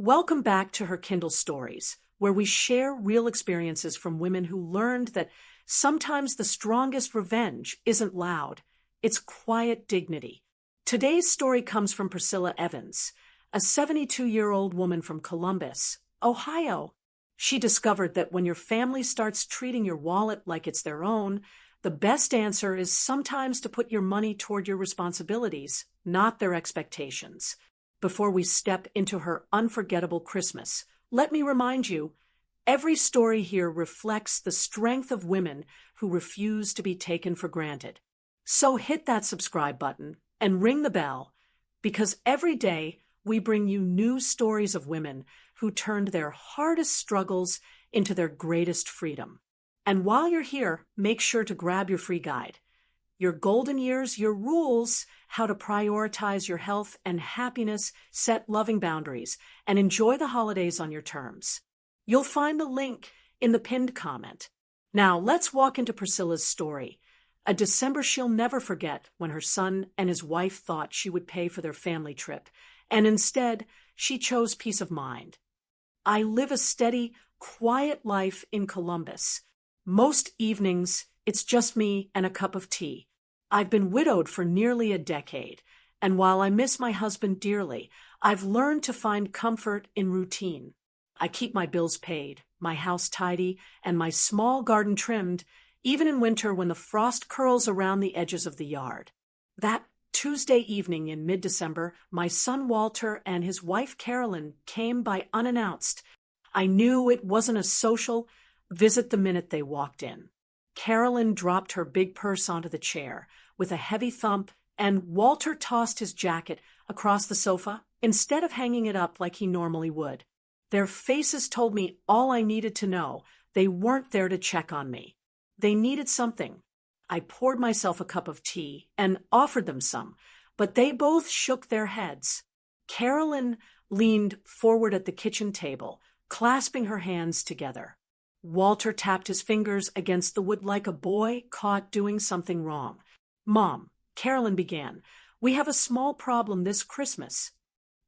Welcome back to Her Kindle Stories, where we share real experiences from women who learned that sometimes the strongest revenge isn't loud, it's quiet dignity. Today's story comes from Priscilla Evans, a 72-year-old woman from Columbus, Ohio. She discovered that when your family starts treating your wallet like it's their own, the best answer is sometimes to put your money toward your responsibilities, not their expectations. Before we step into her unforgettable Christmas, let me remind you, every story here reflects the strength of women who refuse to be taken for granted. So hit that subscribe button and ring the bell, because every day we bring you new stories of women who turned their hardest struggles into their greatest freedom. And while you're here, make sure to grab your free guide, Your Golden Years, Your Rules, How to Prioritize Your Health and Happiness, Set Loving Boundaries, and Enjoy the Holidays on Your Terms. You'll find the link in the pinned comment. Now, let's walk into Priscilla's story, a December she'll never forget when her son and his wife thought she would pay for their family trip, and instead, she chose peace of mind. I live a steady, quiet life in Columbus. Most evenings, it's just me and a cup of tea. I've been widowed for nearly a decade, and while I miss my husband dearly, I've learned to find comfort in routine. I keep my bills paid, my house tidy, and my small garden trimmed, even in winter when the frost curls around the edges of the yard. That Tuesday evening in mid-December, my son Walter and his wife Carolyn came by unannounced. I knew it wasn't a social visit the minute they walked in. Carolyn dropped her big purse onto the chair with a heavy thump, and Walter tossed his jacket across the sofa instead of hanging it up like he normally would. Their faces told me all I needed to know. They weren't there to check on me. They needed something. I poured myself a cup of tea and offered them some, but they both shook their heads. Carolyn leaned forward at the kitchen table, clasping her hands together. Walter tapped his fingers against the wood like a boy caught doing something wrong. "Mom," Carolyn began, "we have a small problem this Christmas."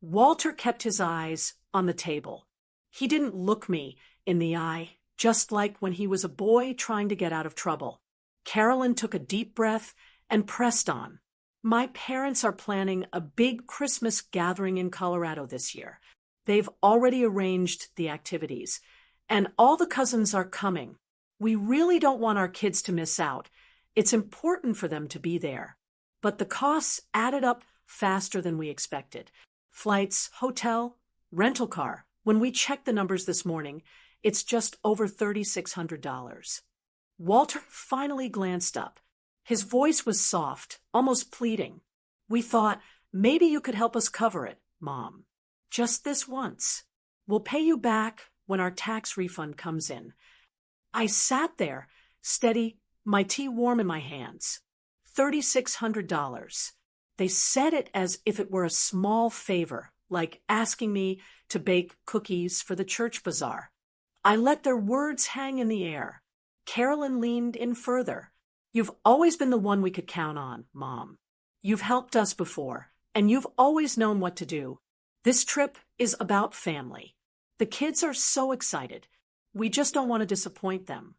Walter kept his eyes on the table. He didn't look me in the eye, just like when he was a boy trying to get out of trouble. Carolyn took a deep breath and pressed on. "My parents are planning a big Christmas gathering in Colorado this year. They've already arranged the activities, and all the cousins are coming. We really don't want our kids to miss out. It's important for them to be there." But the costs added up faster than we expected. Flights, hotel, rental car. When we checked the numbers this morning, it's just over $3,600. Walter finally glanced up. His voice was soft, almost pleading. "We thought maybe you could help us cover it, Mom. Just this once. We'll pay you back when our tax refund comes in." I sat there, steady, my tea warm in my hands. $3,600. They said it as if it were a small favor, like asking me to bake cookies for the church bazaar. I let their words hang in the air. Carolyn leaned in further. "You've always been the one we could count on, Mom. You've helped us before, and you've always known what to do. This trip is about family. The kids are so excited. We just don't want to disappoint them."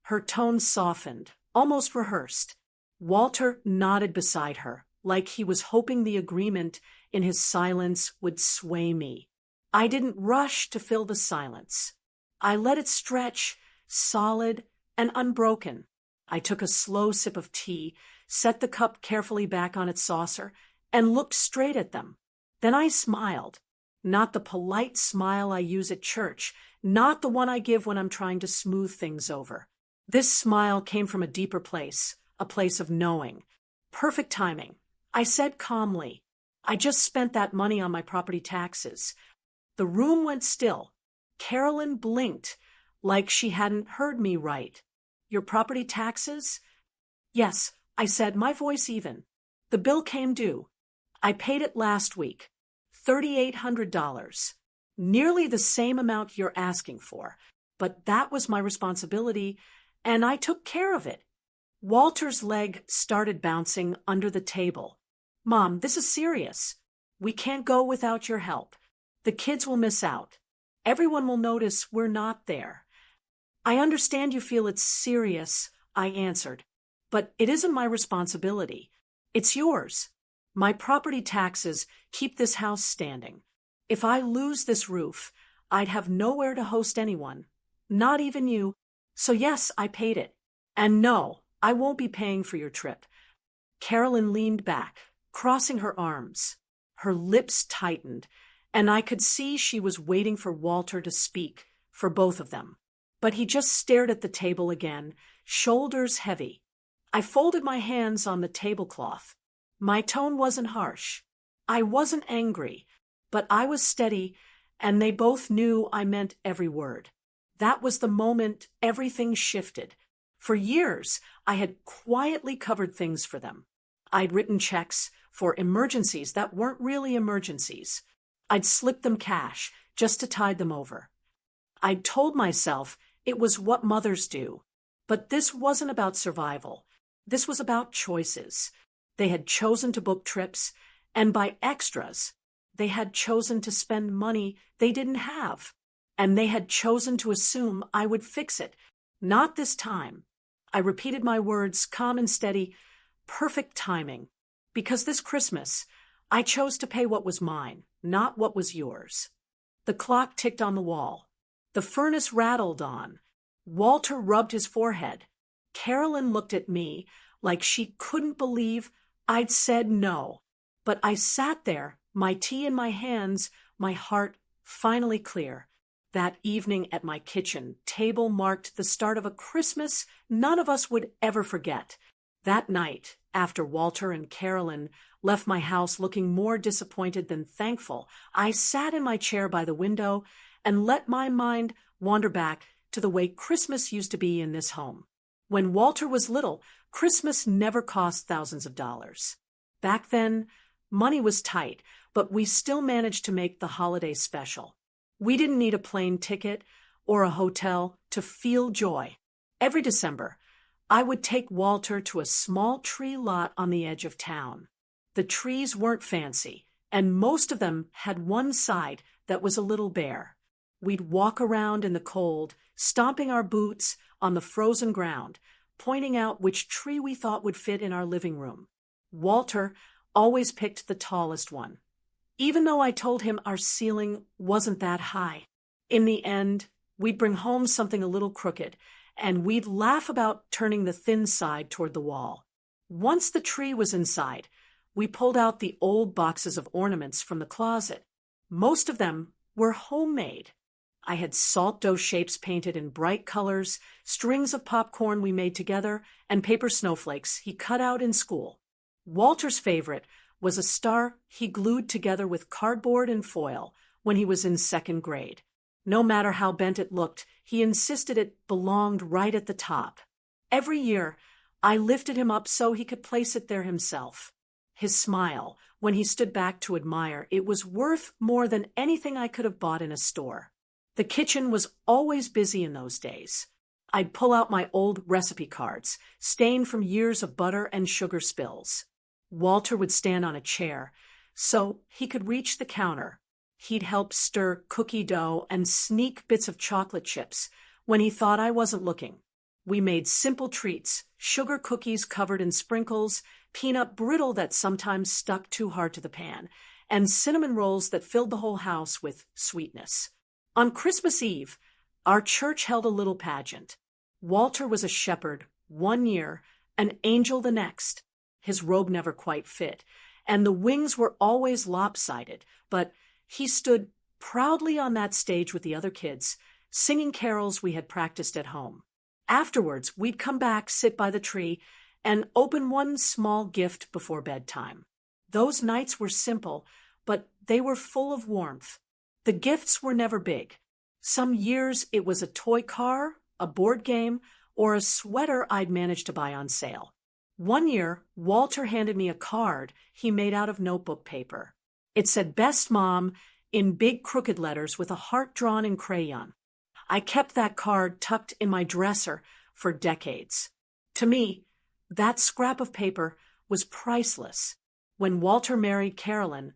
Her tone softened, almost rehearsed. Walter nodded beside her, like he was hoping the agreement in his silence would sway me. I didn't rush to fill the silence. I let it stretch, solid and unbroken. I took a slow sip of tea, set the cup carefully back on its saucer, and looked straight at them. Then I smiled. Not the polite smile I use at church, not the one I give when I'm trying to smooth things over. This smile came from a deeper place, a place of knowing. Perfect timing. I said calmly, "I just spent that money on my property taxes." The room went still. Carolyn blinked, like she hadn't heard me right. "Your property taxes?" "Yes," I said, my voice even. "The bill came due. I paid it last week. $3,800. Nearly the same amount you're asking for. But that was my responsibility, and I took care of it." Walter's leg started bouncing under the table. "Mom, this is serious. We can't go without your help. The kids will miss out. Everyone will notice we're not there. I understand you feel it's serious, I answered, but it isn't my responsibility. It's yours. My property taxes keep this house standing. If I lose this roof, I'd have nowhere to host anyone, not even you. So yes, I paid it. And no, I won't be paying for your trip. Carolyn leaned back, crossing her arms. Her lips tightened, and I could see she was waiting for Walter to speak, for both of them. But he just stared at the table again, shoulders heavy. I folded my hands on the tablecloth. My tone wasn't harsh. I wasn't angry, but I was steady, and they both knew I meant every word. That was the moment everything shifted. For years, I had quietly covered things for them. I'd written checks for emergencies that weren't really emergencies. I'd slipped them cash just to tide them over. I'd told myself it was what mothers do. But this wasn't about survival. This was about choices. They had chosen to book trips, and by extras, they had chosen to spend money they didn't have. And they had chosen to assume I would fix it. Not this time. I repeated my words, calm and steady, perfect timing. Because this Christmas, I chose to pay what was mine, not what was yours. The clock ticked on the wall. The furnace rattled on. Walter rubbed his forehead. Carolyn looked at me like she couldn't believe I'd said no. But I sat there, my tea in my hands, my heart finally clear. That evening at my kitchen table marked the start of a Christmas none of us would ever forget. That night, after Walter and Carolyn left my house looking more disappointed than thankful, I sat in my chair by the window and let my mind wander back to the way Christmas used to be in this home. When Walter was little, Christmas never cost thousands of dollars. Back then, money was tight, but we still managed to make the holiday special. We didn't need a plane ticket or a hotel to feel joy. Every December, I would take Walter to a small tree lot on the edge of town. The trees weren't fancy, and most of them had one side that was a little bare. We'd walk around in the cold, stomping our boots on the frozen ground, pointing out which tree we thought would fit in our living room. Walter always picked the tallest one, even though I told him our ceiling wasn't that high. In the end, we'd bring home something a little crooked, and we'd laugh about turning the thin side toward the wall. Once the tree was inside, we pulled out the old boxes of ornaments from the closet. Most of them were homemade. I had salt dough shapes painted in bright colors, strings of popcorn we made together, and paper snowflakes he cut out in school. Walter's favorite was a star he glued together with cardboard and foil when he was in second grade. No matter how bent it looked, he insisted it belonged right at the top. Every year, I lifted him up so he could place it there himself. His smile, when he stood back to admire, it was worth more than anything I could have bought in a store. The kitchen was always busy in those days. I'd pull out my old recipe cards, stained from years of butter and sugar spills. Walter would stand on a chair, so he could reach the counter. He'd help stir cookie dough and sneak bits of chocolate chips when he thought I wasn't looking. We made simple treats, sugar cookies covered in sprinkles, peanut brittle that sometimes stuck too hard to the pan, and cinnamon rolls that filled the whole house with sweetness. On Christmas Eve, our church held a little pageant. Walter was a shepherd one year, an angel the next. His robe never quite fit, and the wings were always lopsided, but he stood proudly on that stage with the other kids, singing carols we had practiced at home. Afterwards, we'd come back, sit by the tree, and open one small gift before bedtime. Those nights were simple, but they were full of warmth. The gifts were never big. Some years it was a toy car, a board game, or a sweater I'd managed to buy on sale. One year, Walter handed me a card he made out of notebook paper. It said, "Best Mom," in big crooked letters with a heart drawn in crayon. I kept that card tucked in my dresser for decades. To me, that scrap of paper was priceless. When Walter married Carolyn,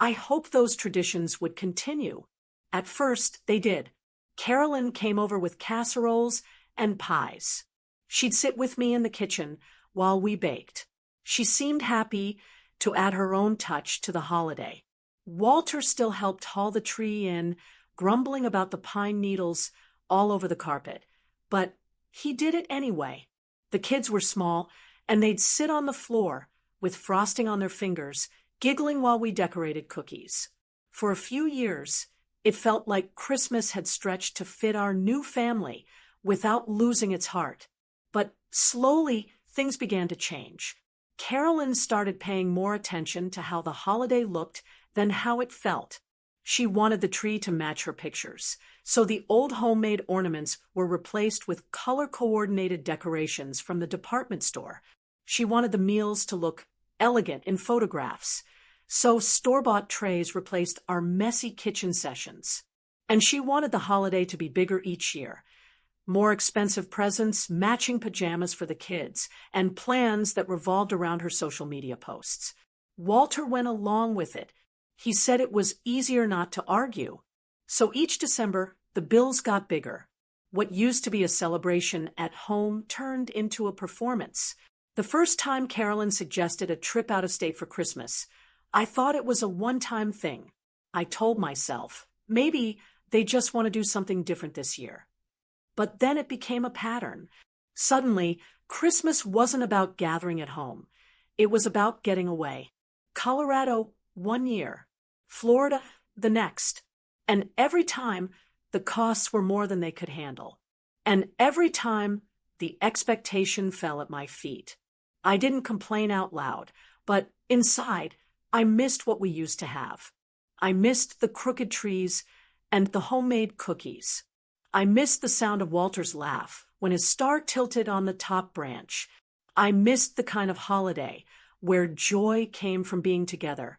I hoped those traditions would continue. At first, they did. Carolyn came over with casseroles and pies. She'd sit with me in the kitchen while we baked. She seemed happy to add her own touch to the holiday. Walter still helped haul the tree in, grumbling about the pine needles all over the carpet. But he did it anyway. The kids were small, and they'd sit on the floor with frosting on their fingers, giggling while we decorated cookies. For a few years, it felt like Christmas had stretched to fit our new family without losing its heart. But slowly, things began to change. Carolyn started paying more attention to how the holiday looked than how it felt. She wanted the tree to match her pictures, so the old homemade ornaments were replaced with color-coordinated decorations from the department store. She wanted the meals to look elegant in photographs, so store-bought trays replaced our messy kitchen sessions. And she wanted the holiday to be bigger each year. More expensive presents, matching pajamas for the kids, and plans that revolved around her social media posts. Walter went along with it. He said it was easier not to argue. So each December, the bills got bigger. What used to be a celebration at home turned into a performance. The first time Carolyn suggested a trip out of state for Christmas, I thought it was a one-time thing. I told myself, maybe they just want to do something different this year. But then it became a pattern. Suddenly, Christmas wasn't about gathering at home. It was about getting away. Colorado, one year. Florida, the next. And every time, the costs were more than they could handle. And every time, the expectation fell at my feet. I didn't complain out loud, but inside, I missed what we used to have. I missed the crooked trees and the homemade cookies. I missed the sound of Walter's laugh when his star tilted on the top branch. I missed the kind of holiday where joy came from being together,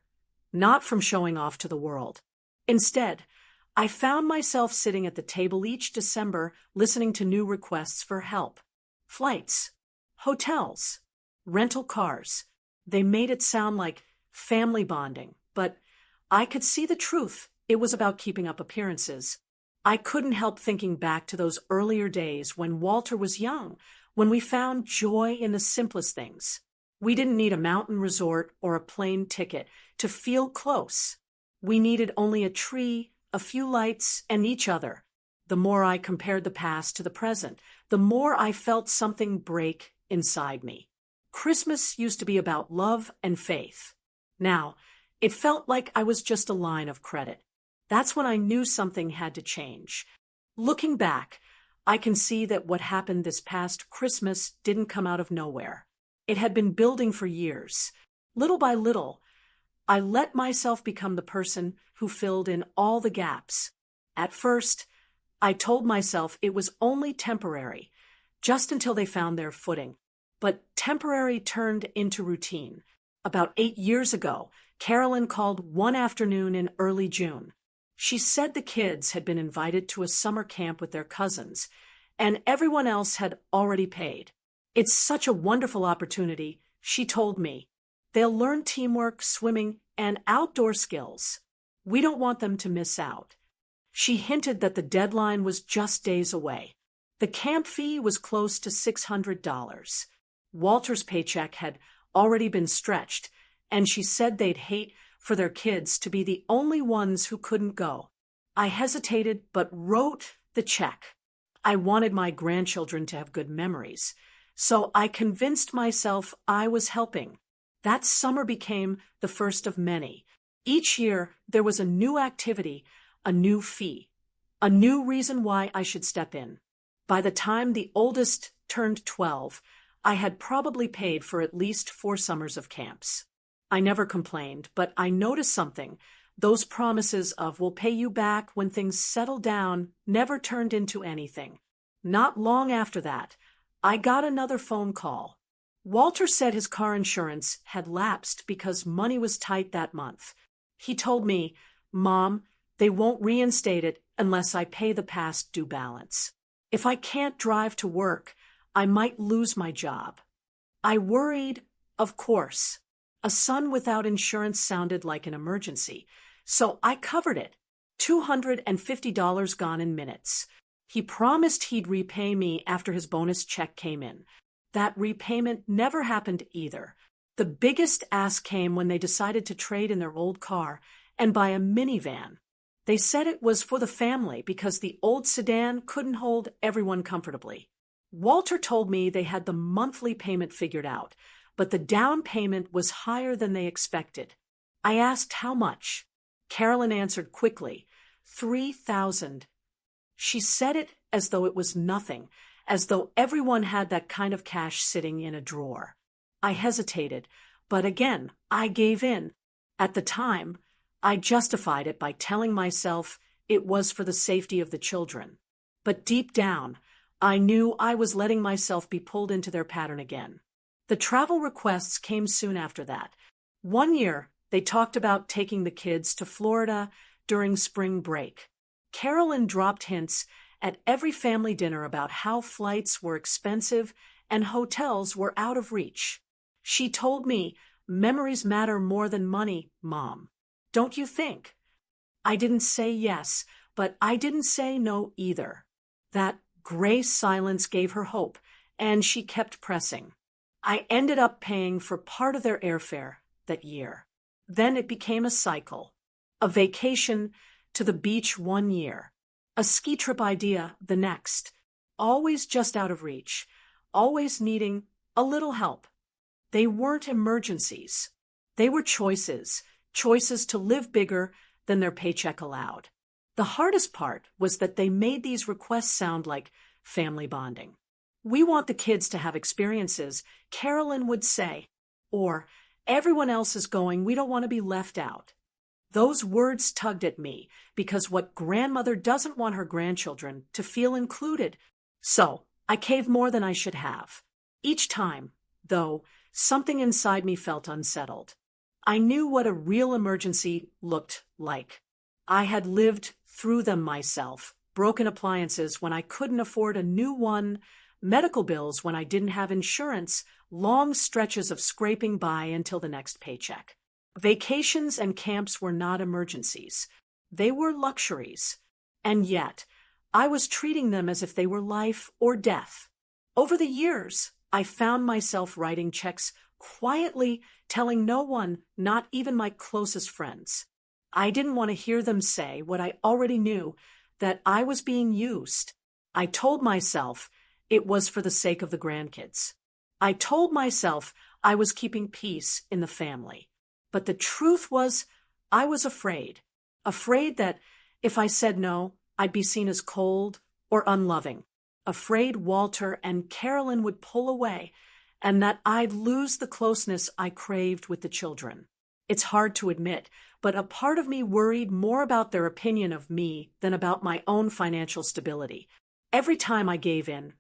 not from showing off to the world. Instead, I found myself sitting at the table each December listening to new requests for help. Flights, hotels, rental cars. They made it sound like family bonding, but I could see the truth. It was about keeping up appearances. I couldn't help thinking back to those earlier days when Walter was young, when we found joy in the simplest things. We didn't need a mountain resort or a plane ticket to feel close. We needed only a tree, a few lights, and each other. The more I compared the past to the present, the more I felt something break inside me. Christmas used to be about love and faith. Now, it felt like I was just a line of credit. That's when I knew something had to change. Looking back, I can see that what happened this past Christmas didn't come out of nowhere. It had been building for years. Little by little, I let myself become the person who filled in all the gaps. At first, I told myself it was only temporary, just until they found their footing. But temporary turned into routine. About 8 years ago, Carolyn called one afternoon in early June. She said the kids had been invited to a summer camp with their cousins, and everyone else had already paid. It's such a wonderful opportunity, she told me. They'll learn teamwork, swimming, and outdoor skills. We don't want them to miss out. She hinted that the deadline was just days away. The camp fee was close to $600. Walter's paycheck had already been stretched, and she said they'd hate for their kids to be the only ones who couldn't go. I hesitated but wrote the check. I wanted my grandchildren to have good memories, so I convinced myself I was helping. That summer became the first of many. Each year, there was a new activity, a new fee, a new reason why I should step in. By the time the oldest turned 12, I had probably paid for at least 4 summers of camps. I never complained, but I noticed something. Those promises of "we'll pay you back when things settle down" never turned into anything. Not long after that, I got another phone call. Walter said his car insurance had lapsed because money was tight that month. He told me, "Mom, they won't reinstate it unless I pay the past due balance. If I can't drive to work, I might lose my job." I worried, of course. A son without insurance sounded like an emergency, so I covered it. $250 gone in minutes. He promised he'd repay me after his bonus check came in. That repayment never happened either. The biggest ask came when they decided to trade in their old car and buy a minivan. They said it was for the family because the old sedan couldn't hold everyone comfortably. Walter told me they had the monthly payment figured out, but the down payment was higher than they expected. I asked how much. Carolyn answered quickly, $3,000. She said it as though it was nothing, as though everyone had that kind of cash sitting in a drawer. I hesitated, but again, I gave in. At the time, I justified it by telling myself it was for the safety of the children. But deep down, I knew I was letting myself be pulled into their pattern again. The travel requests came soon after that. One year, they talked about taking the kids to Florida during spring break. Carolyn dropped hints at every family dinner about how flights were expensive and hotels were out of reach. She told me, "Memories matter more than money, Mom. Don't you think?" I didn't say yes, but I didn't say no either. That gray silence gave her hope, and she kept pressing. I ended up paying for part of their airfare that year. Then it became a cycle. A vacation to the beach one year. A ski trip idea the next. Always just out of reach. Always needing a little help. They weren't emergencies. They were choices. Choices to live bigger than their paycheck allowed. The hardest part was that they made these requests sound like family bonding. "We want the kids to have experiences," Carolyn would say. Or, "Everyone else is going, we don't want to be left out." Those words tugged at me, because what grandmother doesn't want her grandchildren to feel included? So, I caved more than I should have. Each time, though, something inside me felt unsettled. I knew what a real emergency looked like. I had lived through them myself. Broken appliances when I couldn't afford a new one, medical bills when I didn't have insurance, long stretches of scraping by until the next paycheck. Vacations and camps were not emergencies. They were luxuries. And yet, I was treating them as if they were life or death. Over the years, I found myself writing checks quietly, telling no one, not even my closest friends. I didn't want to hear them say what I already knew, that I was being used. I told myself it was for the sake of the grandkids. I told myself I was keeping peace in the family. But the truth was, I was afraid. Afraid that if I said no, I'd be seen as cold or unloving. Afraid Walter and Carolyn would pull away, and that I'd lose the closeness I craved with the children. It's hard to admit, but a part of me worried more about their opinion of me than about my own financial stability. Every time I gave in,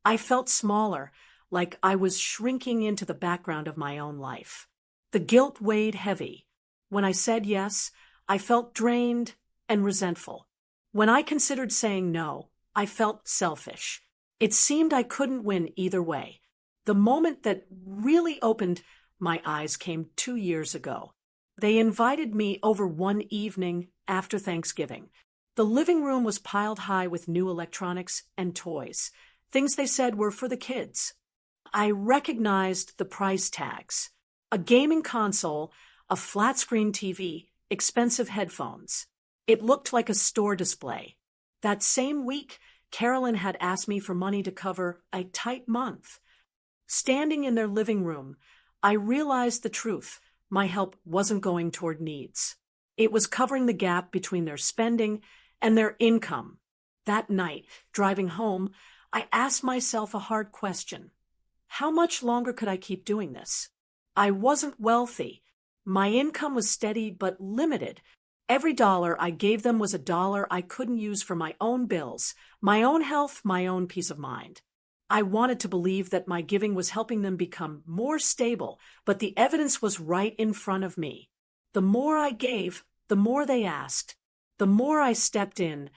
I felt smaller, like I was shrinking into the background of my own life. The guilt weighed heavy. When I said yes, I felt drained and resentful. When I considered saying no, I felt selfish. It seemed I couldn't win either way. The moment that really opened my eyes came 2 years ago. They invited me over one evening after Thanksgiving. The living room was piled high with new electronics and toys, things they said were for the kids. I recognized the price tags. A gaming console, a flat-screen TV, expensive headphones. It looked like a store display. That same week, Carolyn had asked me for money to cover a tight month. Standing in their living room, I realized the truth. My help wasn't going toward needs. It was covering the gap between their spending and their income. That night, driving home, I asked myself a hard question. How much longer could I keep doing this? I wasn't wealthy. My income was steady but limited. Every dollar I gave them was a dollar I couldn't use for my own bills, my own health, my own peace of mind. I wanted to believe that my giving was helping them become more stable, but the evidence was right in front of me. The more I gave, the more they asked. The more I stepped in,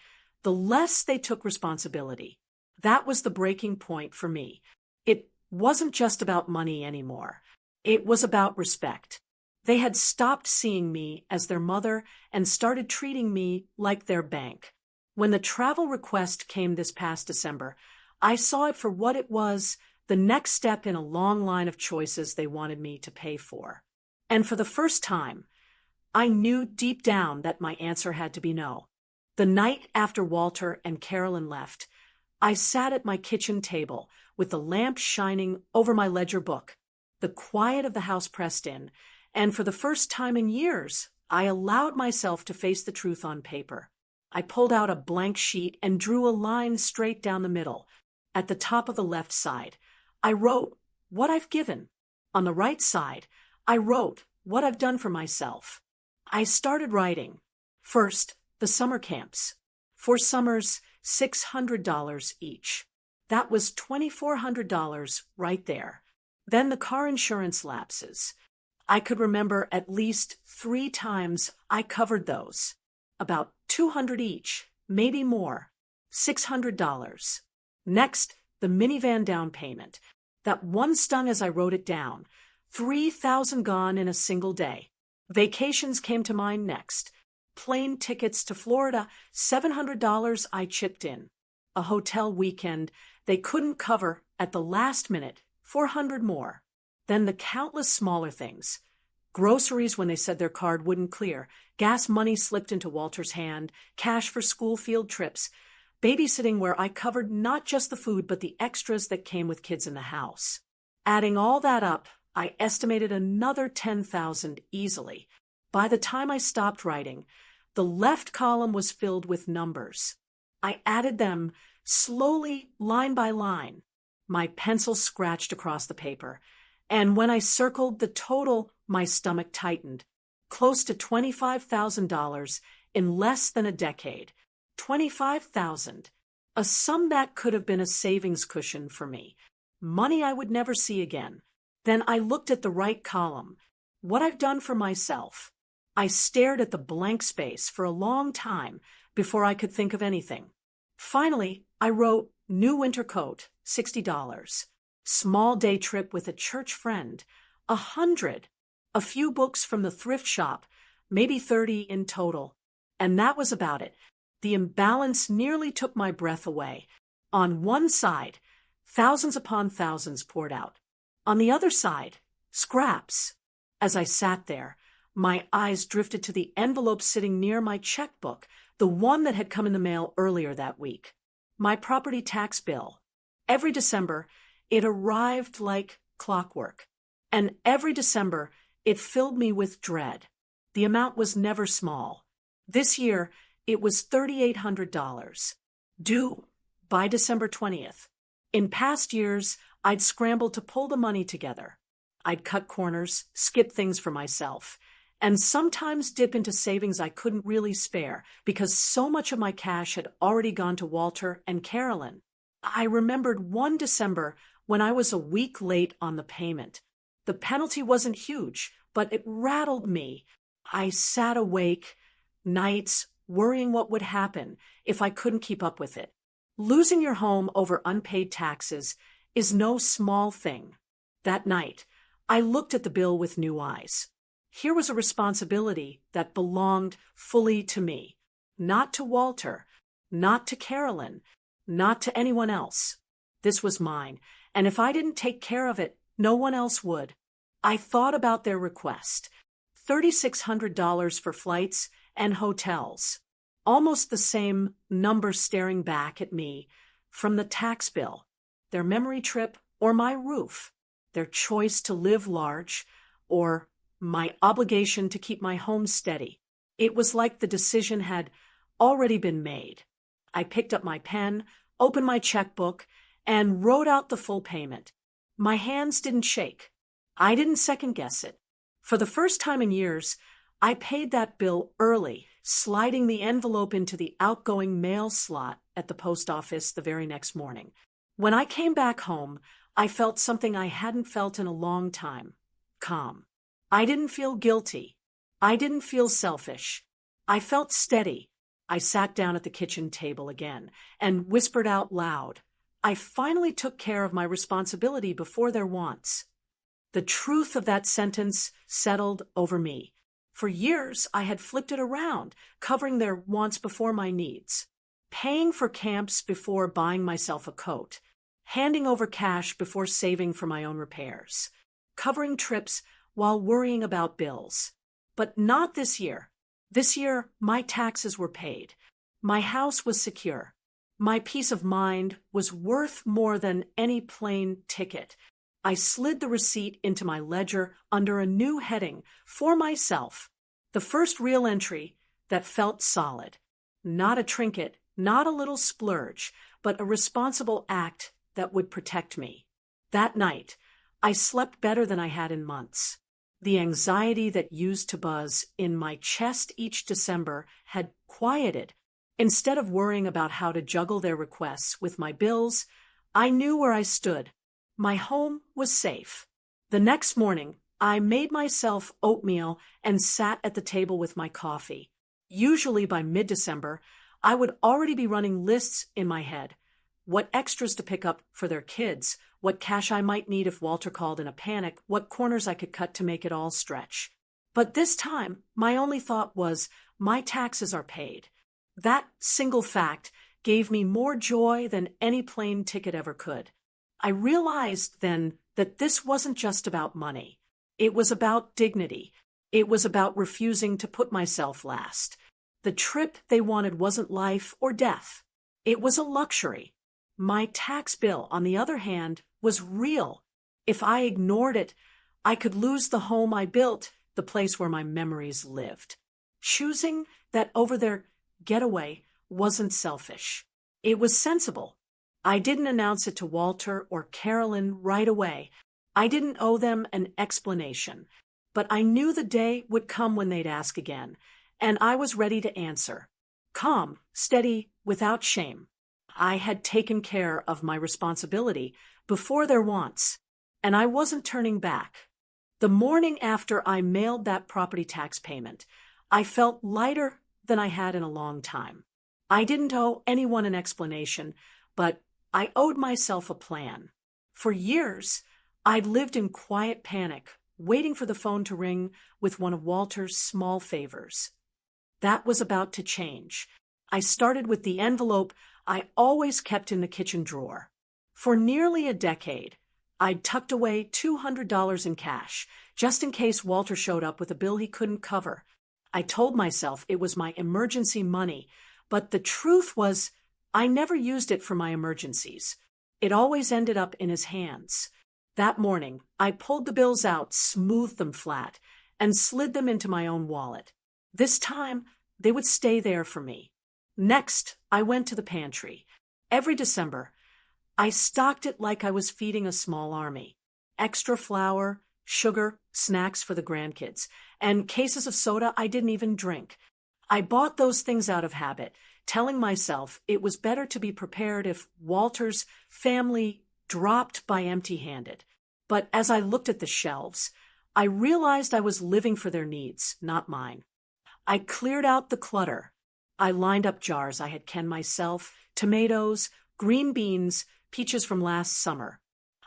the less they took responsibility. That was the breaking point for me. It wasn't just about money anymore. It was about respect. They had stopped seeing me as their mother and started treating me like their bank. When the travel request came this past December, I saw it for what it was, the next step in a long line of choices they wanted me to pay for. And for the first time, I knew deep down that my answer had to be no. The night after Walter and Carolyn left, I sat at my kitchen table with the lamp shining over my ledger book, the quiet of the house pressed in, and for the first time in years, I allowed myself to face the truth on paper. I pulled out a blank sheet and drew a line straight down the middle. At the top of the left side, I wrote what I've given. On the right side, I wrote what I've done for myself. I started writing. First, the summer camps. 4 summers, $600 each. That was $2,400 right there. Then the car insurance lapses. I could remember at least 3 times I covered those. About $200 each, maybe more. $600. Next, the minivan down payment. That one stung as I wrote it down. $3,000 gone in a single day. Vacations came to mind next. Plane tickets to Florida, $700 I chipped in. A hotel weekend they couldn't cover at the last minute, $400 more. Then the countless smaller things. Groceries when they said their card wouldn't clear, gas money slipped into Walter's hand, cash for school field trips, babysitting where I covered not just the food but the extras that came with kids in the house. Adding all that up, I estimated another $10,000 easily. By the time I stopped writing, the left column was filled with numbers. I added them slowly, line by line. My pencil scratched across the paper, and when I circled the total, my stomach tightened. Close to $25,000 in less than a decade. $25,000. A sum that could have been a savings cushion for me. Money I would never see again. Then I looked at the right column. What I've done for myself. I stared at the blank space for a long time before I could think of anything. Finally, I wrote new winter coat, $60. Small day trip with a church friend, $100. A few books from the thrift shop, maybe 30 in total. And that was about it. The imbalance nearly took my breath away. On one side, thousands upon thousands poured out. On the other side, scraps. As I sat there, my eyes drifted to the envelope sitting near my checkbook, the one that had come in the mail earlier that week. My property tax bill. Every December, it arrived like clockwork. And every December, it filled me with dread. The amount was never small. This year, it was $3,800. Due by December 20th. In past years, I'd scrambled to pull the money together. I'd cut corners, skip things for myself, and sometimes dip into savings I couldn't really spare because so much of my cash had already gone to Walter and Carolyn. I remembered one December when I was a week late on the payment. The penalty wasn't huge, but it rattled me. I sat awake, nights, worrying what would happen if I couldn't keep up with it. Losing your home over unpaid taxes is no small thing. That night, I looked at the bill with new eyes. Here was a responsibility that belonged fully to me, not to Walter, not to Carolyn, not to anyone else. This was mine, and if I didn't take care of it, no one else would. I thought about their request. $3,600 for flights and hotels. Almost the same number staring back at me from the tax bill. Their memory trip or my roof. Their choice to live large or my obligation to keep my home steady. It was like the decision had already been made. I picked up my pen, opened my checkbook, and wrote out the full payment. My hands didn't shake. I didn't second-guess it. For the first time in years, I paid that bill early, sliding the envelope into the outgoing mail slot at the post office the very next morning. When I came back home, I felt something I hadn't felt in a long time. Calm. I didn't feel guilty. I didn't feel selfish. I felt steady. I sat down at the kitchen table again and whispered out loud. I finally took care of my responsibility before their wants. The truth of that sentence settled over me. For years, I had flipped it around, covering their wants before my needs, paying for camps before buying myself a coat, handing over cash before saving for my own repairs, covering trips while worrying about bills. But not this year. This year, my taxes were paid. My house was secure. My peace of mind was worth more than any plane ticket. I slid the receipt into my ledger under a new heading for myself. The first real entry that felt solid. Not a trinket, not a little splurge, but a responsible act that would protect me. That night, I slept better than I had in months. The anxiety that used to buzz in my chest each December had quieted. Instead of worrying about how to juggle their requests with my bills, I knew where I stood. My home was safe. The next morning, I made myself oatmeal and sat at the table with my coffee. Usually by mid-December, I would already be running lists in my head. What extras to pick up for their kids, what cash I might need if Walter called in a panic, what corners I could cut to make it all stretch. But this time, my only thought was, my taxes are paid. That single fact gave me more joy than any plane ticket ever could. I realized then that this wasn't just about money. It was about dignity. It was about refusing to put myself last. The trip they wanted wasn't life or death. It was a luxury. My tax bill, on the other hand, was real. If I ignored it, I could lose the home I built, the place where my memories lived. Choosing that over their getaway wasn't selfish. It was sensible. I didn't announce it to Walter or Carolyn right away. I didn't owe them an explanation. But I knew the day would come when they'd ask again, and I was ready to answer. Calm, steady, without shame. I had taken care of my responsibility before their wants, and I wasn't turning back. The morning after I mailed that property tax payment, I felt lighter than I had in a long time. I didn't owe anyone an explanation, but I owed myself a plan. For years, I'd lived in quiet panic, waiting for the phone to ring with one of Walter's small favors. That was about to change. I started with the envelope I always kept in the kitchen drawer. For nearly a decade, I'd tucked away $200 in cash, just in case Walter showed up with a bill he couldn't cover. I told myself it was my emergency money, but the truth was I never used it for my emergencies. It always ended up in his hands. That morning, I pulled the bills out, smoothed them flat, and slid them into my own wallet. This time, they would stay there for me. Next, I went to the pantry. Every December, I stocked it like I was feeding a small army. Extra flour, sugar, snacks for the grandkids, and cases of soda I didn't even drink. I bought those things out of habit, telling myself it was better to be prepared if Walter's family dropped by empty-handed. But as I looked at the shelves, I realized I was living for their needs, not mine. I cleared out the clutter. I lined up jars I had canned myself, tomatoes, green beans, peaches from last summer.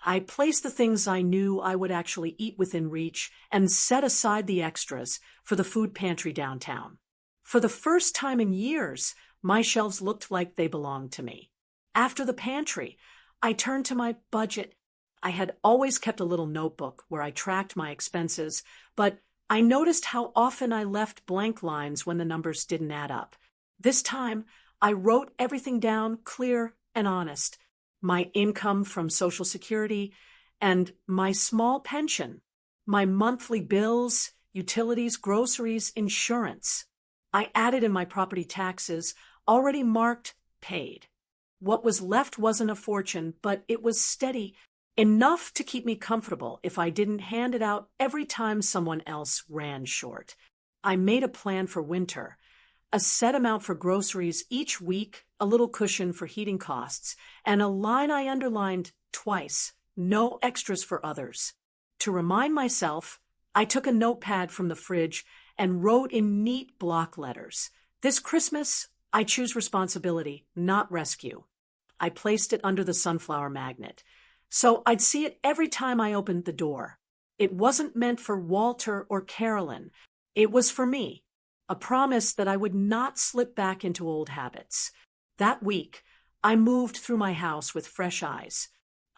I placed the things I knew I would actually eat within reach and set aside the extras for the food pantry downtown. For the first time in years, my shelves looked like they belonged to me. After the pantry, I turned to my budget. I had always kept a little notebook where I tracked my expenses, but I noticed how often I left blank lines when the numbers didn't add up. This time, I wrote everything down clear and honest. My income from Social Security and my small pension, my monthly bills, utilities, groceries, insurance. I added in my property taxes, already marked paid. What was left wasn't a fortune, but it was steady, enough to keep me comfortable if I didn't hand it out every time someone else ran short. I made a plan for winter. A set amount for groceries each week, a little cushion for heating costs, and a line I underlined twice, no extras for others. To remind myself, I took a notepad from the fridge and wrote in neat block letters, "This Christmas, I choose responsibility, not rescue." I placed it under the sunflower magnet, so I'd see it every time I opened the door. It wasn't meant for Walter or Carolyn. It was for me. A promise that I would not slip back into old habits. That week, I moved through my house with fresh eyes.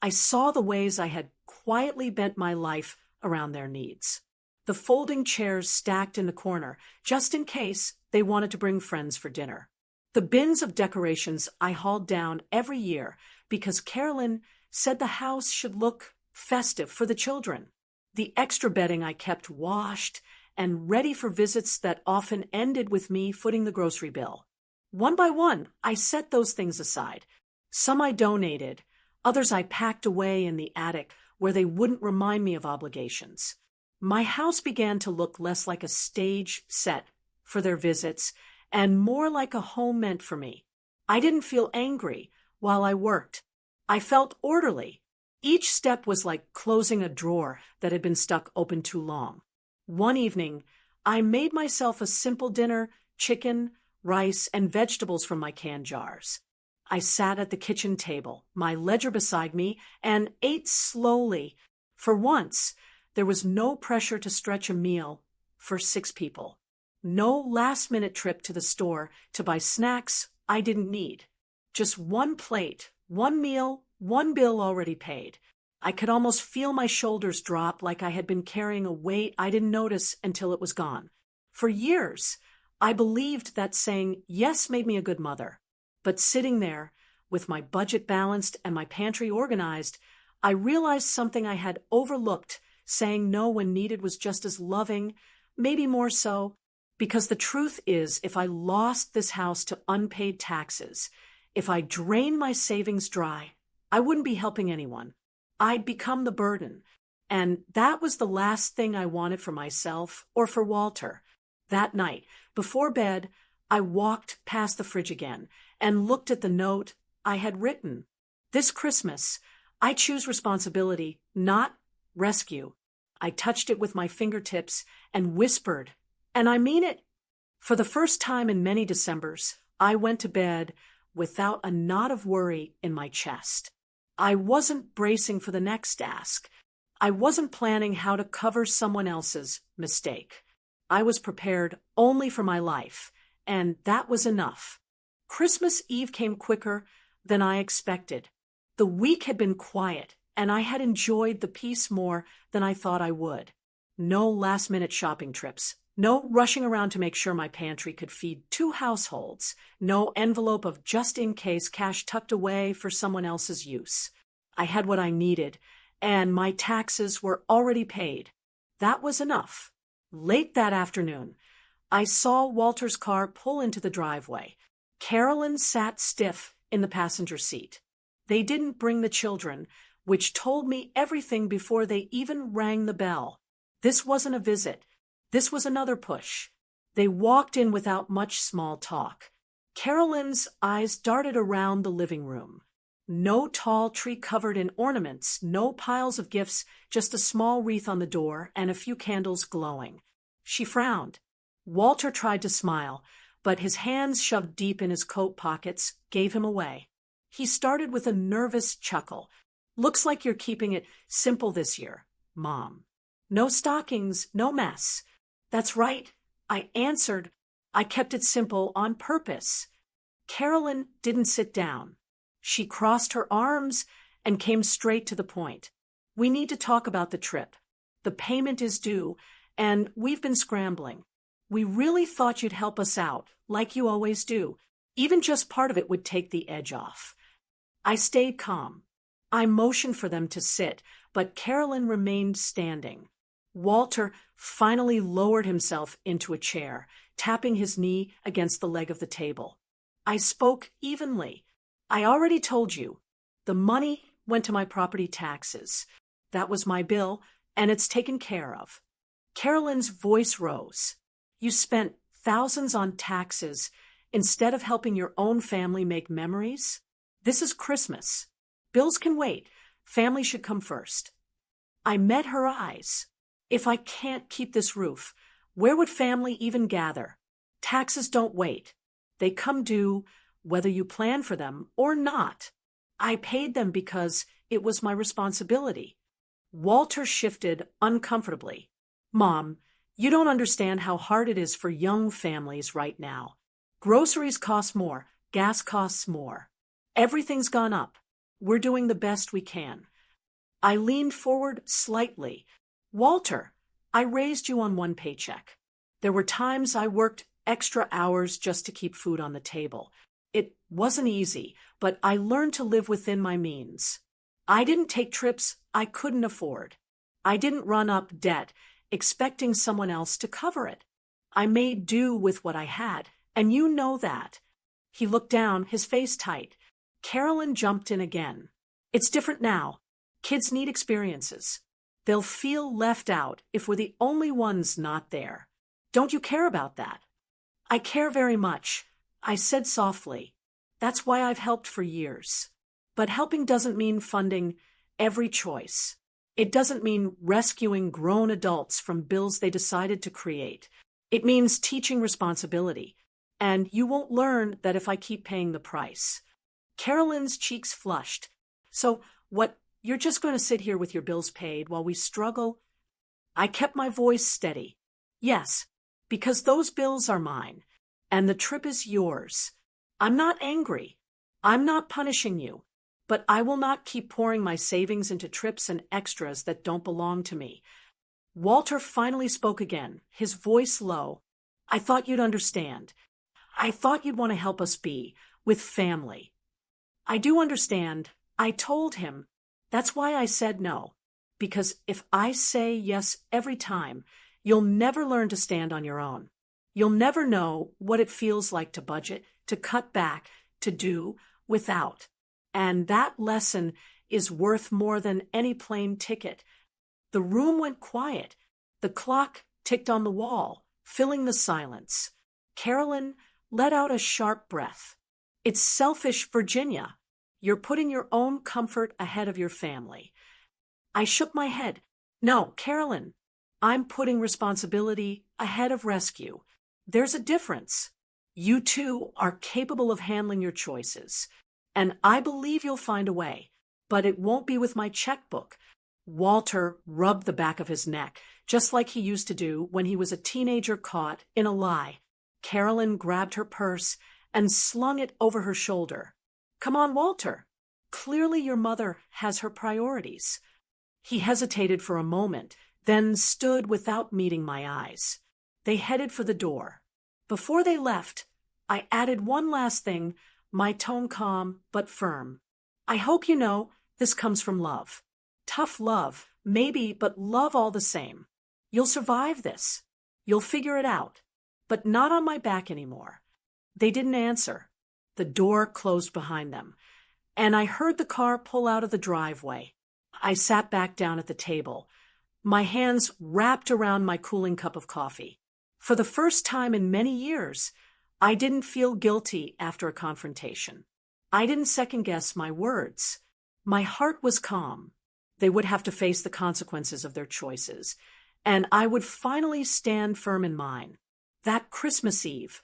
I saw the ways I had quietly bent my life around their needs. The folding chairs stacked in the corner, just in case they wanted to bring friends for dinner. The bins of decorations I hauled down every year because Carolyn said the house should look festive for the children. The extra bedding I kept washed and ready for visits that often ended with me footing the grocery bill. One by one, I set those things aside. Some I donated, others I packed away in the attic where they wouldn't remind me of obligations. My house began to look less like a stage set for their visits and more like a home meant for me. I didn't feel angry while I worked. I felt orderly. Each step was like closing a drawer that had been stuck open too long. One evening, I made myself a simple dinner, chicken, rice, and vegetables from my canned jars. I sat at the kitchen table, my ledger beside me, and ate slowly. For once, there was no pressure to stretch a meal for 6 people. No last-minute trip to the store to buy snacks I didn't need. Just one plate, one meal, one bill already paid. I could almost feel my shoulders drop like I had been carrying a weight I didn't notice until it was gone. For years, I believed that saying yes made me a good mother. But sitting there, with my budget balanced and my pantry organized, I realized something I had overlooked. Saying no when needed was just as loving, maybe more so, because the truth is, if I lost this house to unpaid taxes, if I drained my savings dry, I wouldn't be helping anyone. I'd become the burden, and that was the last thing I wanted for myself or for Walter. That night, before bed, I walked past the fridge again and looked at the note I had written. This Christmas, I choose responsibility, not rescue. I touched it with my fingertips and whispered, and I mean it. For the first time in many Decembers, I went to bed without a knot of worry in my chest. I wasn't bracing for the next ask. I wasn't planning how to cover someone else's mistake. I was prepared only for my life, and that was enough. Christmas Eve came quicker than I expected. The week had been quiet, and I had enjoyed the peace more than I thought I would. No last-minute shopping trips. No rushing around to make sure my pantry could feed 2 households. No envelope of just-in-case cash tucked away for someone else's use. I had what I needed, and my taxes were already paid. That was enough. Late that afternoon, I saw Walter's car pull into the driveway. Carolyn sat stiff in the passenger seat. They didn't bring the children, which told me everything before they even rang the bell. This wasn't a visit. This was another push. They walked in without much small talk. Carolyn's eyes darted around the living room. No tall tree covered in ornaments, no piles of gifts, just a small wreath on the door and a few candles glowing. She frowned. Walter tried to smile, but his hands shoved deep in his coat pockets gave him away. He started with a nervous chuckle. "Looks like you're keeping it simple this year, Mom. No stockings, no mess." "That's right," I answered. "I kept it simple on purpose." Carolyn didn't sit down. She crossed her arms and came straight to the point. "We need to talk about the trip. The payment is due, and we've been scrambling. We really thought you'd help us out, like you always do. Even just part of it would take the edge off." I stayed calm. I motioned for them to sit, but Carolyn remained standing. Walter finally lowered himself into a chair, tapping his knee against the leg of the table. I spoke evenly. "I already told you. The money went to my property taxes. That was my bill, and it's taken care of." Carolyn's voice rose. "You spent thousands on taxes instead of helping your own family make memories? This is Christmas. Bills can wait. Family should come first." I met her eyes. If I can't keep this roof, where would family even gather? Taxes don't wait. They come due whether you plan for them or not. I paid them because it was my responsibility. Walter shifted uncomfortably. Mom, you don't understand how hard it is for young families right now. Groceries cost more, gas costs more. Everything's gone up. We're doing the best we can. I leaned forward slightly. Walter, I raised you on one paycheck. There were times I worked extra hours just to keep food on the table. It wasn't easy, but I learned to live within my means. I didn't take trips I couldn't afford. I didn't run up debt expecting someone else to cover it. I made do with what I had, and you know that. He looked down, his face tight. Carolyn jumped in again. It's different now. Kids need experiences. They'll feel left out if we're the only ones not there. Don't you care about that? I care very much, I said softly. That's why I've helped for years. But helping doesn't mean funding every choice. It doesn't mean rescuing grown adults from bills they decided to create. It means teaching responsibility. And you won't learn that if I keep paying the price. Carolyn's cheeks flushed. So what, you're just going to sit here with your bills paid while we struggle? I kept my voice steady. Yes, because those bills are mine, and the trip is yours. I'm not angry. I'm not punishing you. But I will not keep pouring my savings into trips and extras that don't belong to me. Walter finally spoke again, his voice low. I thought you'd understand. I thought you'd want to help us be with family. I do understand, I told him. That's why I said no. Because if I say yes every time, you'll never learn to stand on your own. You'll never know what it feels like to budget, to cut back, to do without. And that lesson is worth more than any plane ticket. The room went quiet. The clock ticked on the wall, filling the silence. Carolyn let out a sharp breath. It's selfish, Virginia. You're putting your own comfort ahead of your family. I shook my head. No, Carolyn, I'm putting responsibility ahead of rescue. There's a difference. You two are capable of handling your choices. And I believe you'll find a way, but it won't be with my checkbook. Walter rubbed the back of his neck, just like he used to do when he was a teenager caught in a lie. Carolyn grabbed her purse and slung it over her shoulder. Come on, Walter. Clearly your mother has her priorities. He hesitated for a moment, then stood without meeting my eyes. They headed for the door. Before they left, I added one last thing, my tone calm but firm. I hope you know this comes from love. Tough love, maybe, but love all the same. You'll survive this. You'll figure it out. But not on my back anymore. They didn't answer. The door closed behind them, and I heard the car pull out of the driveway. I sat back down at the table, my hands wrapped around my cooling cup of coffee. For the first time in many years, I didn't feel guilty after a confrontation. I didn't second-guess my words. My heart was calm. They would have to face the consequences of their choices, and I would finally stand firm in mine. That Christmas Eve,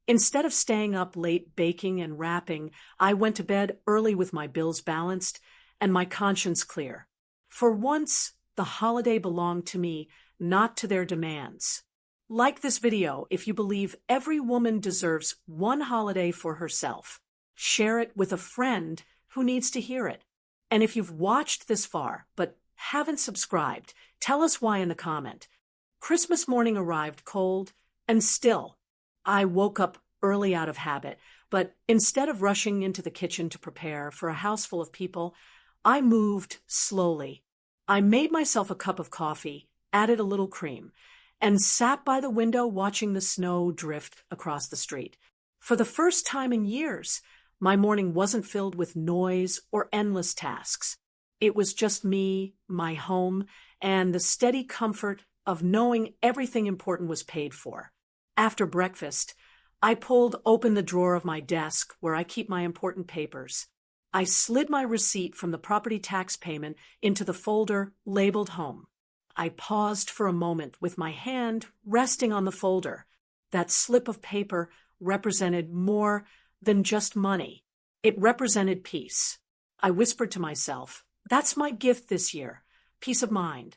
instead of staying up late baking and wrapping, I went to bed early with my bills balanced and my conscience clear. For once, the holiday belonged to me, not to their demands. Like this video if you believe every woman deserves one holiday for herself. Share it with a friend who needs to hear it. And if you've watched this far but haven't subscribed, tell us why in the comment. Christmas morning arrived cold and still. I woke up early out of habit, but instead of rushing into the kitchen to prepare for a house full of people, I moved slowly. I made myself a cup of coffee, added a little cream, and sat by the window watching the snow drift across the street. For the first time in years, my morning wasn't filled with noise or endless tasks. It was just me, my home, and the steady comfort of knowing everything important was paid for. After breakfast, I pulled open the drawer of my desk where I keep my important papers. I slid my receipt from the property tax payment into the folder labeled Home. I paused for a moment with my hand resting on the folder. That slip of paper represented more than just money. It represented peace. I whispered to myself, that's my gift this year, peace of mind.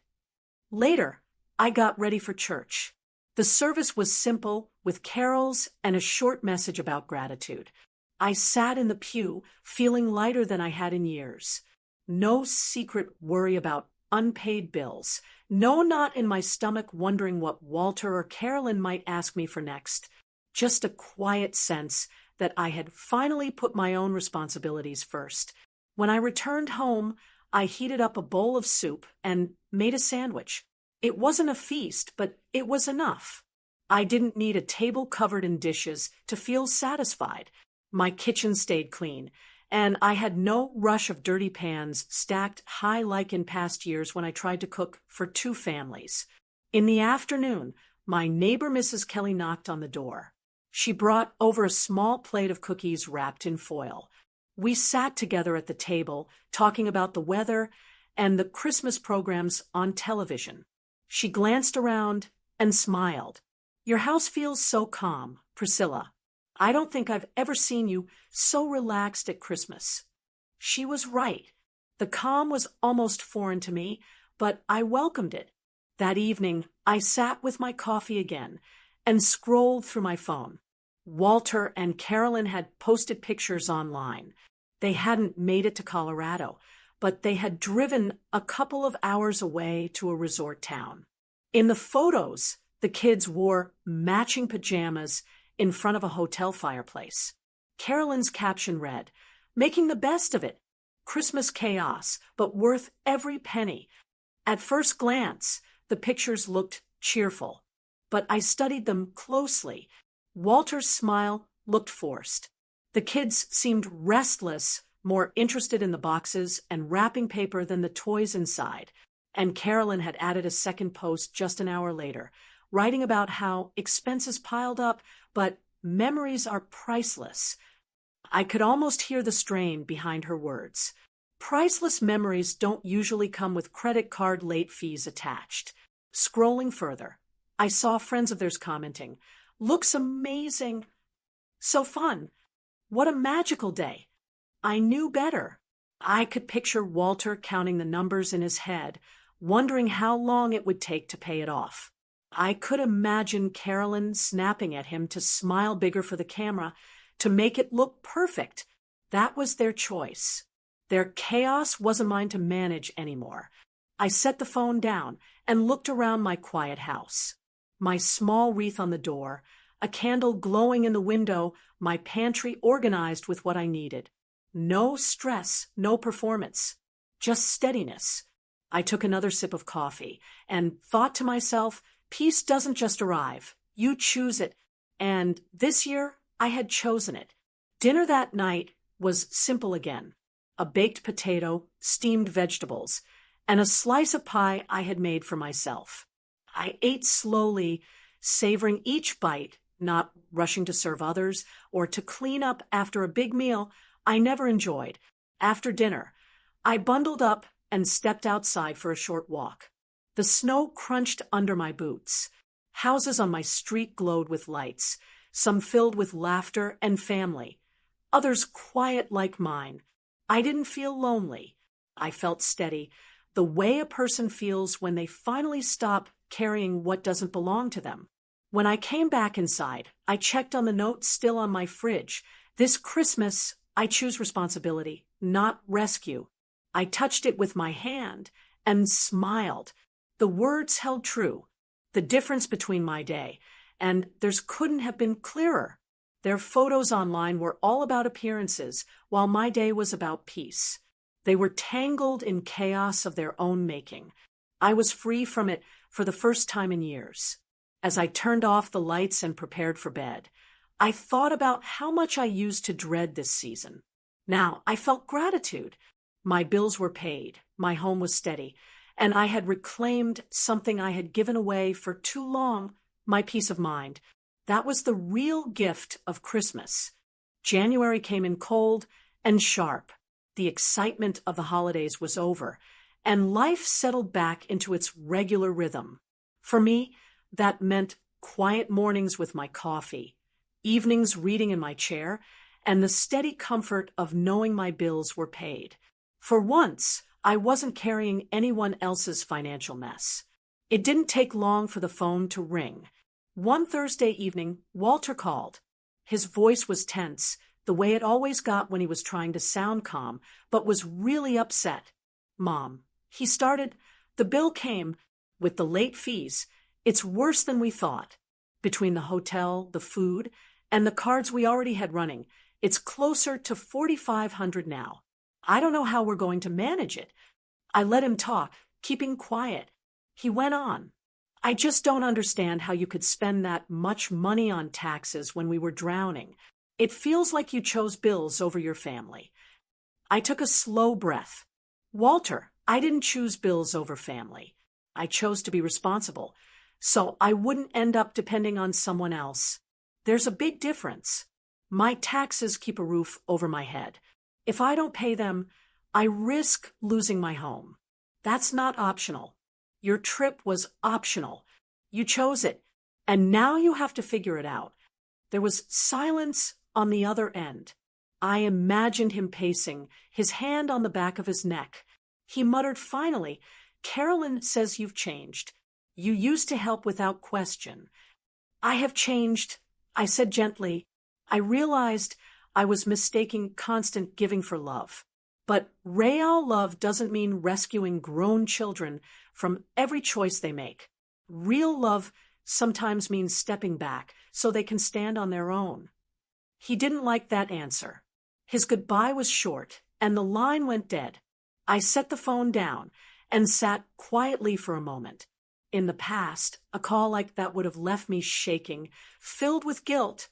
Later, I got ready for church. The service was simple, with carols and a short message about gratitude. I sat in the pew, feeling lighter than I had in years. No secret worry about unpaid bills. No knot in my stomach wondering what Walter or Carolyn might ask me for next. Just a quiet sense that I had finally put my own responsibilities first. When I returned home, I heated up a bowl of soup and made a sandwich. It wasn't a feast, but it was enough. I didn't need a table covered in dishes to feel satisfied. My kitchen stayed clean, and I had no rush of dirty pans stacked high like in past years when I tried to cook for 2 families. In the afternoon, my neighbor Mrs. Kelly knocked on the door. She brought over a small plate of cookies wrapped in foil. We sat together at the table, talking about the weather and the Christmas programs on television. She glanced around and smiled. "Your house feels so calm, Priscilla. I don't think I've ever seen you so relaxed at Christmas." She was right. The calm was almost foreign to me, but I welcomed it. That evening, I sat with my coffee again and scrolled through my phone. Walter and Carolyn had posted pictures online. They hadn't made it to Colorado, but they had driven a couple of hours away to a resort town. In the photos, the kids wore matching pajamas in front of a hotel fireplace. Carolyn's caption read, "Making the best of it. Christmas chaos, but worth every penny." At first glance, the pictures looked cheerful, but I studied them closely. Walter's smile looked forced. The kids seemed restless, more interested in the boxes and wrapping paper than the toys inside. And Carolyn had added a second post just an hour later, writing about how expenses piled up, but memories are priceless. I could almost hear the strain behind her words. Priceless memories don't usually come with credit card late fees attached. Scrolling further, I saw friends of theirs commenting, "Looks amazing. So fun. What a magical day." I knew better. I could picture Walter counting the numbers in his head, wondering how long it would take to pay it off. I could imagine Carolyn snapping at him to smile bigger for the camera, to make it look perfect. That was their choice. Their chaos wasn't mine to manage anymore. I set the phone down and looked around my quiet house. My small wreath on the door, a candle glowing in the window, my pantry organized with what I needed. No stress, no performance, just steadiness. I took another sip of coffee and thought to myself, peace doesn't just arrive. You choose it. And this year, I had chosen it. Dinner that night was simple again. A baked potato, steamed vegetables, and a slice of pie I had made for myself. I ate slowly, savoring each bite, not rushing to serve others or to clean up after a big meal I never enjoyed. After dinner, I bundled up and stepped outside for a short walk. The snow crunched under my boots. Houses on my street glowed with lights, some filled with laughter and family, others quiet like mine. I didn't feel lonely. I felt steady, the way a person feels when they finally stop carrying what doesn't belong to them. When I came back inside, I checked on the note still on my fridge. This Christmas, I choose responsibility, not rescue. I touched it with my hand and smiled. The words held true. The difference between my day, and theirs couldn't have been clearer. Their photos online were all about appearances, while my day was about peace. They were tangled in chaos of their own making. I was free from it for the first time in years. As I turned off the lights and prepared for bed, I thought about how much I used to dread this season. Now, I felt gratitude. My bills were paid, my home was steady, and I had reclaimed something I had given away for too long, my peace of mind. That was the real gift of Christmas. January came in cold and sharp. The excitement of the holidays was over, and life settled back into its regular rhythm. For me, that meant quiet mornings with my coffee, evenings reading in my chair, and the steady comfort of knowing my bills were paid. For once, I wasn't carrying anyone else's financial mess. It didn't take long for the phone to ring. One Thursday evening, Walter called. His voice was tense, the way it always got when he was trying to sound calm, but was really upset. "Mom," he started, "the bill came with the late fees. It's worse than we thought. Between the hotel, the food, and the cards we already had running, it's closer to $4,500 now. I don't know how we're going to manage it." I let him talk, keeping quiet. He went on. "I just don't understand how you could spend that much money on taxes when we were drowning. It feels like you chose bills over your family." I took a slow breath. "Walter, I didn't choose bills over family. I chose to be responsible, so I wouldn't end up depending on someone else. There's a big difference. My taxes keep a roof over my head. If I don't pay them, I risk losing my home. That's not optional. Your trip was optional. You chose it, and now you have to figure it out." There was silence on the other end. I imagined him pacing, his hand on the back of his neck. He muttered finally, "Carolyn says you've changed. You used to help without question." "I have changed," I said gently. I realized I was mistaking constant giving for love. But real love doesn't mean rescuing grown children from every choice they make. Real love sometimes means stepping back so they can stand on their own. He didn't like that answer. His goodbye was short, and the line went dead. I set the phone down and sat quietly for a moment. In the past, a call like that would have left me shaking, filled with guilt,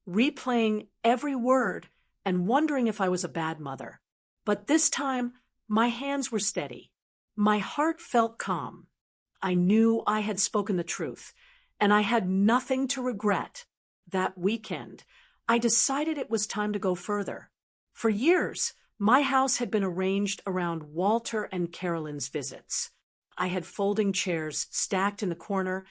replaying every word and wondering if I was a bad mother. But this time, my hands were steady. My heart felt calm. I knew I had spoken the truth, and I had nothing to regret. That weekend, I decided it was time to go further. For years, my house had been arranged around Walter and Carolyn's visits. I had folding chairs stacked in the corner,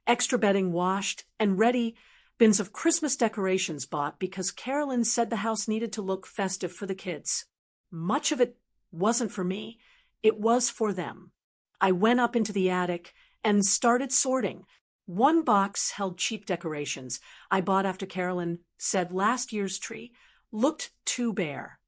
extra bedding washed and ready, bins of Christmas decorations bought because Carolyn said the house needed to look festive for the kids. Much of it wasn't for me. It was for them. I went up into the attic and started sorting. One box held cheap decorations I bought after Carolyn said last year's tree looked too bare.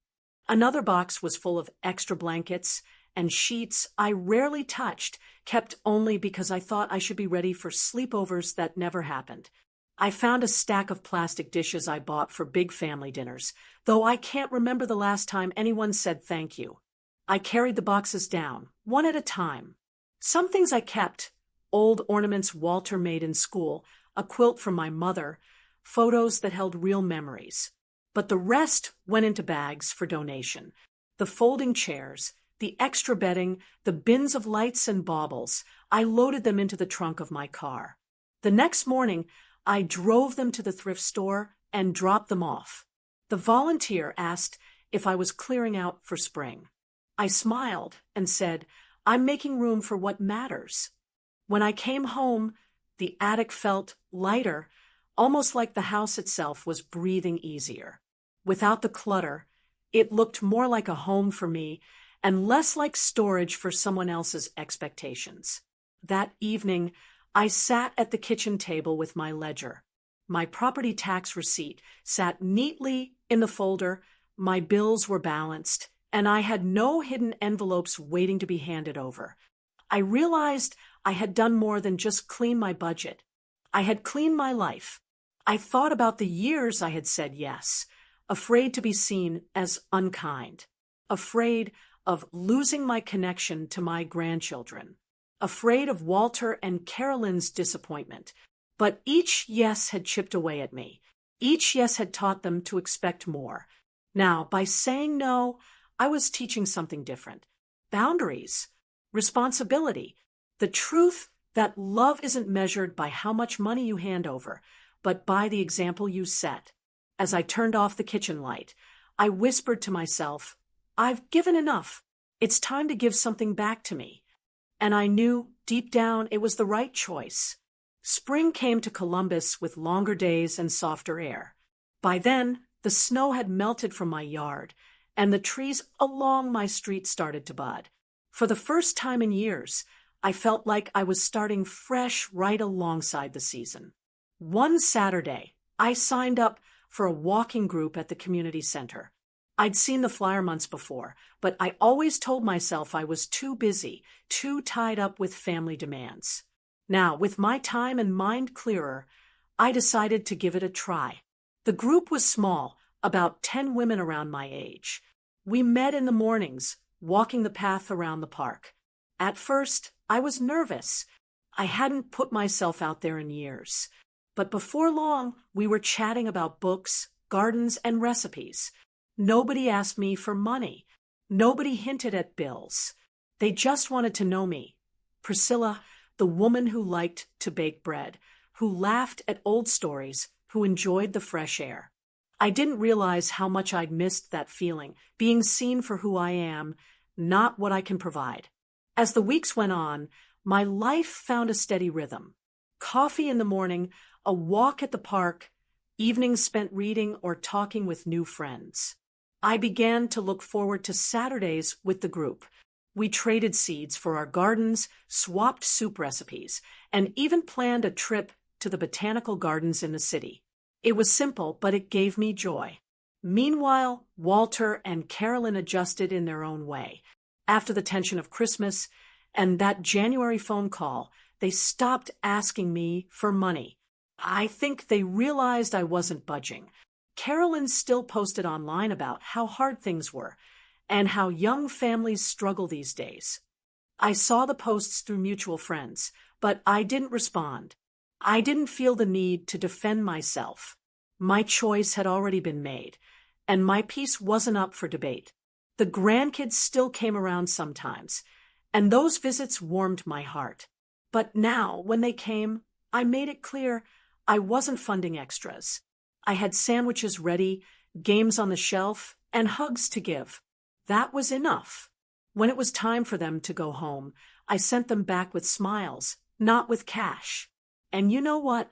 Another box was full of extra blankets and sheets I rarely touched, kept only because I thought I should be ready for sleepovers that never happened. I found a stack of plastic dishes I bought for big family dinners, though I can't remember the last time anyone said thank you. I carried the boxes down, one at a time. Some things I kept: old ornaments Walter made in school, a quilt from my mother, photos that held real memories. But the rest went into bags for donation. The folding chairs, the extra bedding, the bins of lights and baubles, I loaded them into the trunk of my car. The next morning, I drove them to the thrift store and dropped them off. The volunteer asked if I was clearing out for spring. I smiled and said, "I'm making room for what matters." When I came home, the attic felt lighter, almost like the house itself was breathing easier. Without the clutter, it looked more like a home for me and less like storage for someone else's expectations. That evening, I sat at the kitchen table with my ledger. My property tax receipt sat neatly in the folder, my bills were balanced, and I had no hidden envelopes waiting to be handed over. I realized I had done more than just clean my budget. I had cleaned my life. I thought about the years I had said yes, afraid to be seen as unkind, afraid of losing my connection to my grandchildren, afraid of Walter and Carolyn's disappointment. But each yes had chipped away at me. Each yes had taught them to expect more. Now, by saying no, I was teaching something different. Boundaries, responsibility, the truth that love isn't measured by how much money you hand over, but by the example you set. As I turned off the kitchen light, I whispered to myself, "I've given enough. It's time to give something back to me." And I knew deep down it was the right choice. Spring came to Columbus with longer days and softer air. By then, the snow had melted from my yard, and the trees along my street started to bud. For the first time in years, I felt like I was starting fresh right alongside the season. One Saturday, I signed up for a walking group at the community center. I'd seen the flyer months before, but I always told myself I was too busy, too tied up with family demands. Now, with my time and mind clearer, I decided to give it a try. The group was small, about 10 women around my age. We met in the mornings, walking the path around the park. At first, I was nervous. I hadn't put myself out there in years. But before long, we were chatting about books, gardens, and recipes. Nobody asked me for money. Nobody hinted at bills. They just wanted to know me. Priscilla, the woman who liked to bake bread, who laughed at old stories, who enjoyed the fresh air. I didn't realize how much I'd missed that feeling, being seen for who I am, not what I can provide. As the weeks went on, my life found a steady rhythm. Coffee in the morning, a walk at the park, evenings spent reading or talking with new friends. I began to look forward to Saturdays with the group. We traded seeds for our gardens, swapped soup recipes, and even planned a trip to the botanical gardens in the city. It was simple, but it gave me joy. Meanwhile, Walter and Carolyn adjusted in their own way. After the tension of Christmas and that January phone call, they stopped asking me for money. I think they realized I wasn't budging. Carolyn still posted online about how hard things were and how young families struggle these days. I saw the posts through mutual friends, but I didn't respond. I didn't feel the need to defend myself. My choice had already been made, and my piece wasn't up for debate. The grandkids still came around sometimes, and those visits warmed my heart. But now, when they came, I made it clear I wasn't funding extras. I had sandwiches ready, games on the shelf, and hugs to give. That was enough. When it was time for them to go home, I sent them back with smiles, not with cash. And you know what?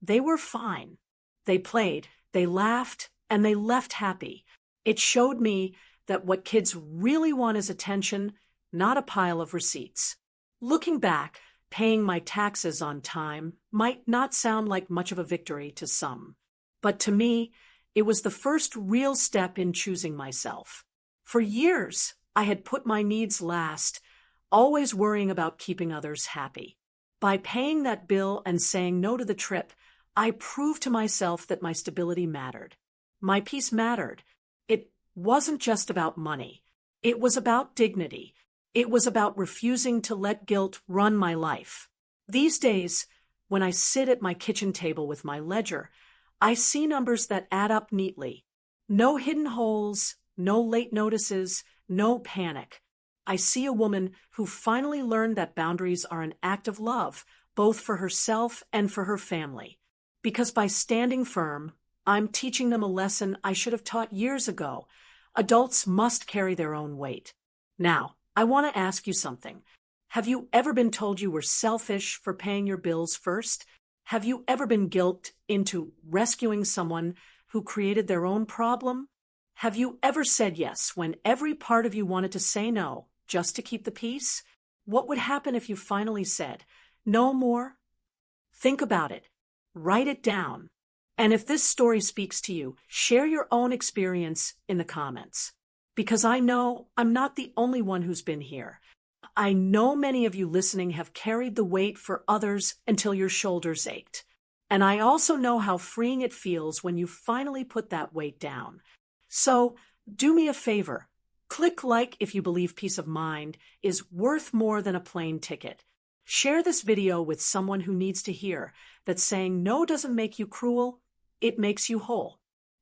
They were fine. They played, they laughed, and they left happy. It showed me that what kids really want is attention, not a pile of receipts. Looking back, paying my taxes on time might not sound like much of a victory to some. But to me, it was the first real step in choosing myself. For years, I had put my needs last, always worrying about keeping others happy. By paying that bill and saying no to the trip, I proved to myself that my stability mattered. My peace mattered. It wasn't just about money. It was about dignity. It was about refusing to let guilt run my life. These days, when I sit at my kitchen table with my ledger, I see numbers that add up neatly. No hidden holes, no late notices, no panic. I see a woman who finally learned that boundaries are an act of love, both for herself and for her family. Because by standing firm, I'm teaching them a lesson I should have taught years ago. Adults must carry their own weight. Now, I want to ask you something. Have you ever been told you were selfish for paying your bills first? Have you ever been guilted into rescuing someone who created their own problem? Have you ever said yes when every part of you wanted to say no, just to keep the peace? What would happen if you finally said, no more? Think about it. Write it down. And if this story speaks to you, share your own experience in the comments. Because I know I'm not the only one who's been here. I know many of you listening have carried the weight for others until your shoulders ached. And I also know how freeing it feels when you finally put that weight down. So, do me a favor. Click like if you believe peace of mind is worth more than a plane ticket. Share this video with someone who needs to hear that saying no doesn't make you cruel, it makes you whole.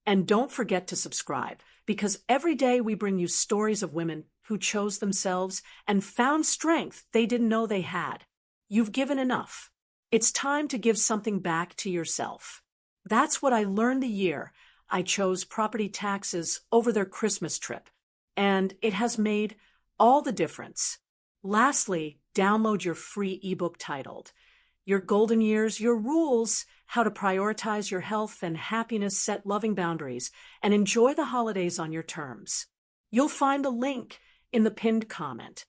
And don't forget to subscribe, because every day we bring you stories of women who chose themselves and found strength they didn't know they had. You've given enough. It's time to give something back to yourself. That's what I learned the year I chose property taxes over their Christmas trip, and it has made all the difference. Lastly, download your free ebook titled Your Golden Years, Your Rules, How to Prioritize Your Health and Happiness, Set Loving Boundaries, and Enjoy the Holidays on Your Terms. You'll find the link in the pinned comment.